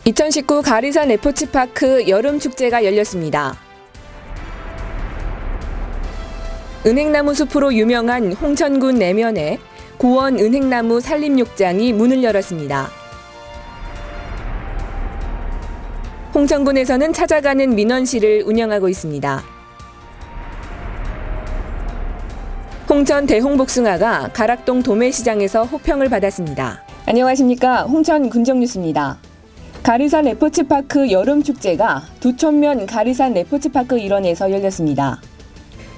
2019 가리산 레포츠파크 여름축제가 열렸습니다. 은행나무 숲으로 유명한 홍천군 내면에 고원 은행나무 산림욕장이 문을 열었습니다. 홍천군에서는 찾아가는 민원실을 운영하고 있습니다. 홍천 대홍복숭아가 가락동 도매시장에서 호평을 받았습니다. 안녕하십니까, 홍천 군정뉴스입니다. 가리산 레포츠파크 여름축제가 두촌면 가리산 레포츠파크 일원에서 열렸습니다.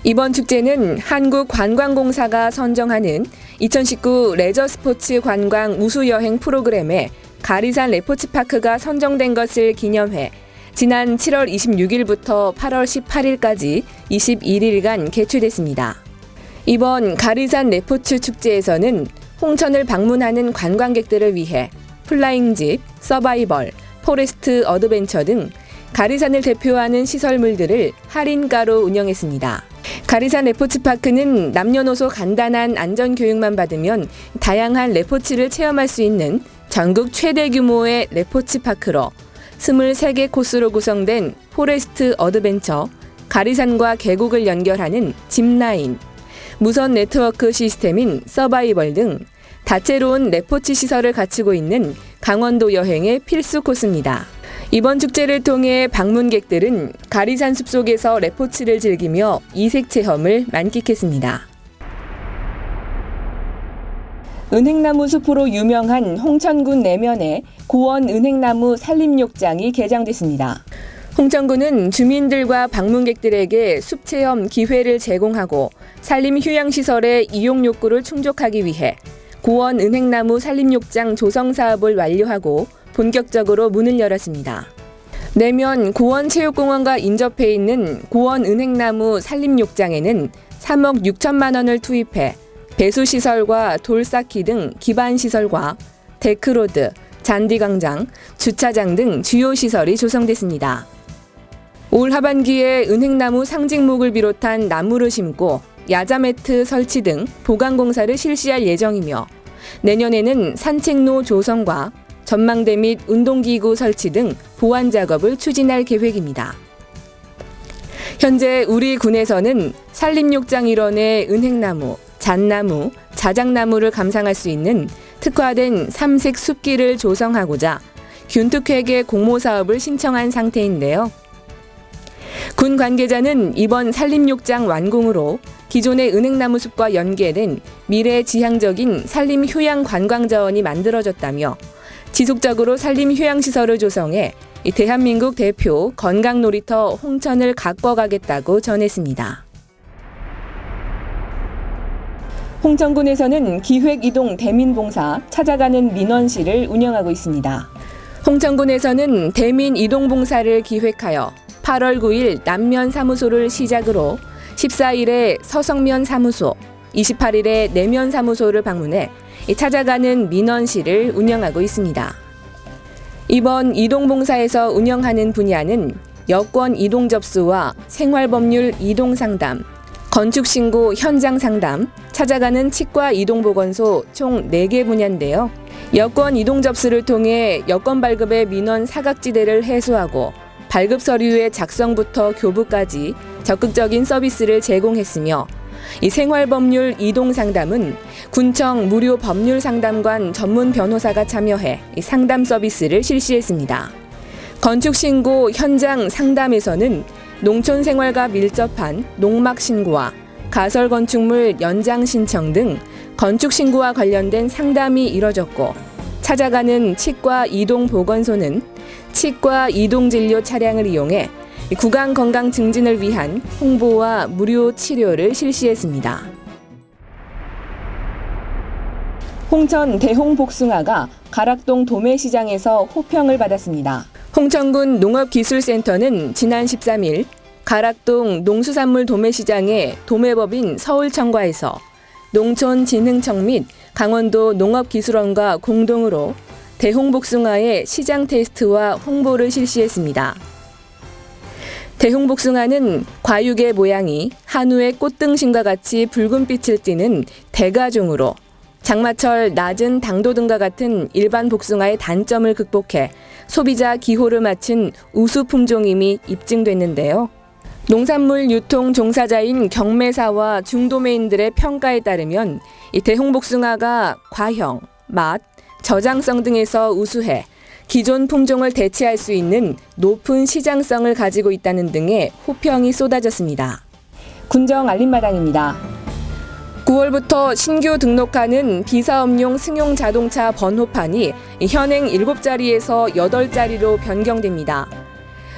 이번 축제는 한국관광공사가 선정하는 2019 레저스포츠 관광 우수여행 프로그램에 가리산 레포츠파크가 선정된 것을 기념해 지난 7월 26일부터 8월 18일까지 21일간 개최됐습니다. 이번 가리산 레포츠 축제에서는 홍천을 방문하는 관광객들을 위해 플라잉집, 서바이벌, 포레스트 어드벤처 등 가리산을 대표하는 시설물들을 할인가로 운영했습니다. 가리산 레포츠파크는 남녀노소 간단한 안전교육만 받으면 다양한 레포츠를 체험할 수 있는 전국 최대 규모의 레포츠파크로 23개 코스로 구성된 포레스트 어드벤처, 가리산과 계곡을 연결하는 짚라인, 무선 네트워크 시스템인 서바이벌 등 다채로운 레포츠 시설을 갖추고 있는 강원도 여행의 필수 코스입니다. 이번 축제를 통해 방문객들은 가리산 숲속에서 레포츠를 즐기며 이색 체험을 만끽했습니다. 은행나무 숲으로 유명한 홍천군 내면에 고원 은행나무 산림욕장이 개장됐습니다. 홍천군은 주민들과 방문객들에게 숲 체험 기회를 제공하고 산림 휴양시설의 이용 욕구를 충족하기 위해 고원 은행나무 산림욕장 조성 사업을 완료하고 본격적으로 문을 열었습니다. 내면 고원체육공원과 인접해 있는 고원 은행나무 산림욕장에는 3억 6천만 원을 투입해 배수시설과 돌 쌓기 등 기반시설과 데크로드, 잔디광장, 주차장 등 주요 시설이 조성됐습니다. 올 하반기에 은행나무 상징목을 비롯한 나무를 심고 야자매트 설치 등 보강공사를 실시할 예정이며 내년에는 산책로 조성과 전망대 및 운동기구 설치 등 보완 작업을 추진할 계획입니다. 현재 우리 군에서는 산림욕장 일원의 은행나무, 잣나무, 자작나무를 감상할 수 있는 특화된 삼색 숲길을 조성하고자 균특회계 공모사업을 신청한 상태인데요. 군 관계자는 이번 산림욕장 완공으로 기존의 은행나무 숲과 연계된 미래 지향적인 산림 휴양 관광 자원이 만들어졌다며 지속적으로 산림 휴양시설을 조성해 대한민국 대표 건강놀이터 홍천을 가꿔가겠다고 전했습니다. 홍천군에서는 기획이동 대민봉사 찾아가는 민원실을 운영하고 있습니다. 홍천군에서는 대민이동봉사를 기획하여 8월 9일 남면 사무소를 시작으로 14일에 서성면 사무소, 28일에 내면 사무소를 방문해 찾아가는 민원실을 운영하고 있습니다. 이번 이동봉사에서 운영하는 분야는 여권 이동 접수와 생활법률 이동 상담, 건축신고 현장 상담, 찾아가는 치과 이동보건소 총 4개 분야인데요. 여권 이동 접수를 통해 여권 발급의 민원 사각지대를 해소하고 발급 서류의 작성부터 교부까지 적극적인 서비스를 제공했으며 이 생활법률 이동 상담은 군청 무료 법률 상담관 전문 변호사가 참여해 이 상담 서비스를 실시했습니다. 건축신고 현장 상담에서는 농촌 생활과 밀접한 농막 신고와 가설 건축물 연장 신청 등 건축 신고와 관련된 상담이 이뤄졌고 찾아가는 치과 이동 보건소는 치과 이동 진료 차량을 이용해 구강 건강 증진을 위한 홍보와 무료 치료를 실시했습니다. 홍천 대홍복숭아가 가락동 도매시장에서 호평을 받았습니다. 홍천군 농업기술센터는 지난 13일 가락동 농수산물 도매시장의 도매법인 서울청과에서 농촌진흥청 및 강원도 농업기술원과 공동으로 대홍복숭아의 시장 테스트와 홍보를 실시했습니다. 대홍복숭아는 과육의 모양이 한우의 꽃등심과 같이 붉은빛을 띠는 대가종으로 장마철 낮은 당도 등과 같은 일반 복숭아의 단점을 극복해 소비자 기호를 맞춘 우수 품종임이 입증됐는데요. 농산물 유통 종사자인 경매사와 중도매인들의 평가에 따르면 이 대홍복숭아가 과형, 맛, 저장성 등에서 우수해 기존 품종을 대체할 수 있는 높은 시장성을 가지고 있다는 등의 호평이 쏟아졌습니다. 군정 알림마당입니다. 9월부터 신규 등록하는 비사업용 승용 자동차 번호판이 현행 7자리에서 8자리로 변경됩니다.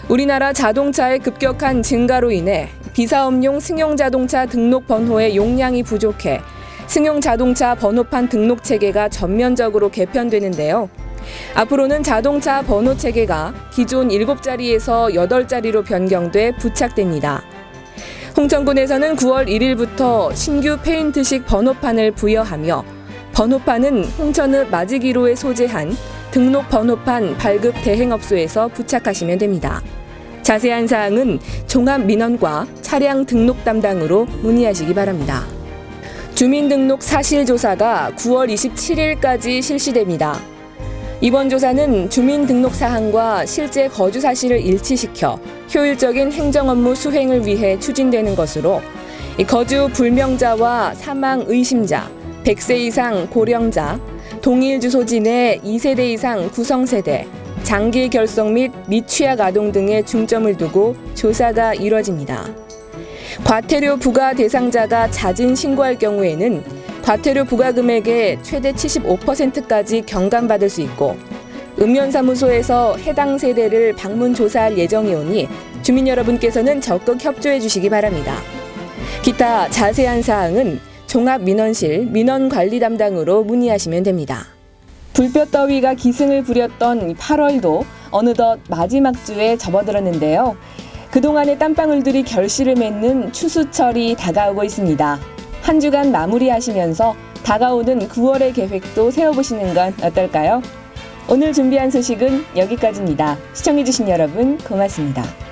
우리나라 자동차의 급격한 증가로 인해 비사업용 승용 자동차 등록 번호의 용량이 부족해 승용 자동차 번호판 등록 체계가 전면적으로 개편되는데요. 앞으로는 자동차 번호 체계가 기존 7자리에서 8자리로 변경돼 부착됩니다. 홍천군에서는 9월 1일부터 신규 페인트식 번호판을 부여하며 번호판은 홍천읍 마지기로에 소재한 등록 번호판 발급 대행업소에서 부착하시면 됩니다. 자세한 사항은 종합민원과 차량 등록 담당으로 문의하시기 바랍니다. 주민등록 사실조사가 9월 27일까지 실시됩니다. 이번 조사는 주민등록 사항과 실제 거주 사실을 일치시켜 효율적인 행정업무 수행을 위해 추진되는 것으로 거주 불명자와 사망 의심자, 100세 이상 고령자, 동일 주소지 내 2세대 이상 구성세대, 장기 결석 및 미취학 아동 등에 중점을 두고 조사가 이뤄집니다. 과태료 부과 대상자가 잦은 신고할 경우에는 과태료 부과 금액의 최대 75%까지 경감받을 수 있고 읍면사무소에서 해당 세대를 방문 조사할 예정이오니 주민 여러분께서는 적극 협조해 주시기 바랍니다. 기타 자세한 사항은 종합민원실 민원관리 담당으로 문의하시면 됩니다. 불볕더위가 기승을 부렸던 8월도 어느덧 마지막 주에 접어들었는데요. 그동안의 땀방울들이 결실을 맺는 추수철이 다가오고 있습니다. 한 주간 마무리하시면서 다가오는 9월의 계획도 세워보시는 건 어떨까요? 오늘 준비한 소식은 여기까지입니다. 시청해주신 여러분 고맙습니다.